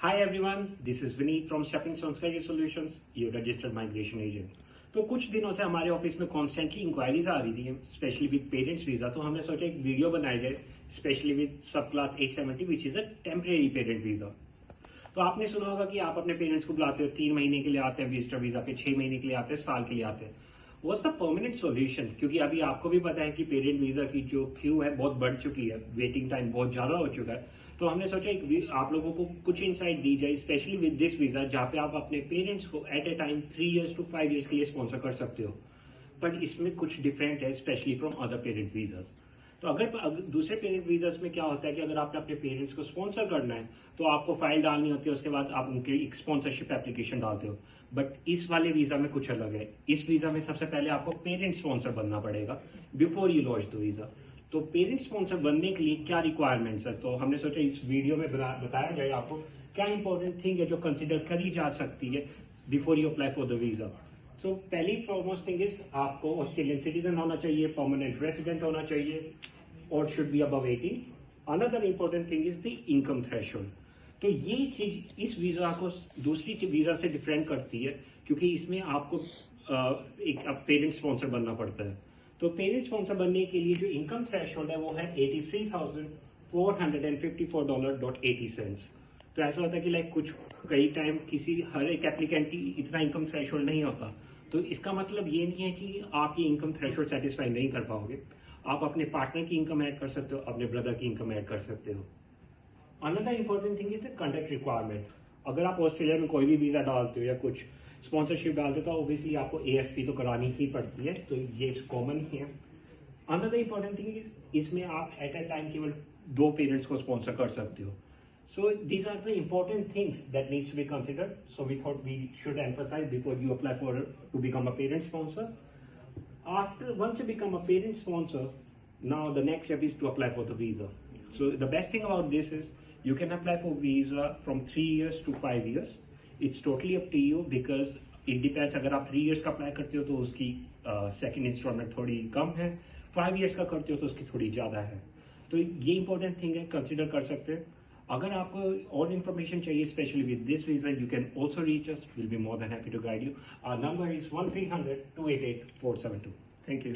Hi everyone, this is Vineet from stepping stones career solutions, your registered migration agent. तो कुछ दिनों से हमारे ऑफिस में कॉन्स्टेंटली इंक्वायरीज आ रही थी, स्पेशली विद पेरेंट्स वीजा। तो हमने सोचा एक वीडियो बनाई जाए, स्पेशली विद सब class 870 which is a temporary parent visa. तो आपने सुना होगा कि आप अपने पेरेंट्स को बुलाते हो, 3 महीने के लिए आते हैं विजिटर वीजा पे, 6 महीने के लिए आते हैं, साल के लिए आते हैं। वो सब परमानेंट सॉल्यूशन, क्योंकि अभी आपको भी पता है कि पेरेंट वीजा की जो क्यू है बहुत बढ़ चुकी है, वेटिंग टाइम बहुत ज्यादा हो चुका है। तो हमने सोचा आप लोगों को कुछ इंसाइट दी जाए, स्पेशली विद दिस वीजा, जहां पे आप अपने पेरेंट्स को at a time 3 years to 5 years के लिए स्पॉन्सर कर सकते हो। बट इसमें कुछ डिफरेंट है, specially from other parent visas. तो अगर दूसरे पेरेंट वीजास में क्या होता है कि अगर आपने अपने पेरेंट्स को स्पॉन्सर करना है तो आपको फाइल डालनी होती है, उसके बाद आप उनके एक स्पॉन्सरशिप एप्लीकेशन डालते हो। बट इस वाले वीजा में कुछ अलग है। इस वीजा में सबसे पहले आपको पेरेंट स्पॉन्सर बनना पड़ेगा before you launch the visa. तो पेरेंट स्पॉन्सर बनने के लिए क्या रिक्वायरमेंट्स है, तो हमने सोचा इस वीडियो में बताया जाए आपको क्या इंपॉर्टेंट थिंग है जो कंसिडर करी जा सकती है before you apply for the visa. तो पहली फॉरमोस्ट थिंग इज आपको ऑस्ट्रेलियन सिटीजन होना चाहिए, परमानेंट रेसिडेंट होना चाहिए और should be above 18। Another important thing is the income threshold. तो ये चीज इस वीजा को दूसरी वीजा से डिफरेंट करती है, क्योंकि इसमें आपको एक पेरेंट स्पॉन्सर बनना पड़ता है। तो पेरेंट स्पॉन्सर बनने के लिए जो इनकम थ्रेशोल्ड है वो है $83,454.80। तो ऐसा होता है कि कुछ कई टाइम हर एक एप्लीकेंट की इतना इनकम थ्रेशोल्ड नहीं होता। तो इसका मतलब ये नहीं है कि आप ये इनकम थ्रेशोल्ड सेटिस्फाई नहीं कर पाओगे। आप अपने पार्टनर की इनकम ऐड कर सकते हो, अपने ब्रदर की इनकम ऐड कर सकते हो। Another important thing is the conduct requirement. अगर आप ऑस्ट्रेलिया में कोई भी वीजा डालते हो या कुछ स्पॉन्सरशिप डालते हो तो ऑब्वियसली आपको AFP तो करानी ही पड़ती है, तो ये कॉमन ही है। अनदर इंपॉर्टेंट थिंग इज इसमें आप एट अ टाइम केवल 2 पेरेंट्स को स्पॉन्सर कर सकते हो। So these are the important things that needs to be considered. So we thought we should emphasize before you apply to become a parent sponsor. Once you become a parent sponsor, now the next step is to apply for the visa. So the best thing about this is you can apply for visa from 3 years to 5 years. It's totally up to you because it depends. अगर आप 3 years का apply करते हो तो उसकी second instalment थोड़ी कम है, 5 years का करते हो तो उसकी थोड़ी ज्यादा है। तो ये इंपॉर्टेंट थिंग है, कंसिडर कर सकते हैं। अगर आपको और इन्फॉर्मेशन चाहिए specially with this visa, you can also reach us, will be more than happy to guide you. Our number is 1300 288 472। Thank you.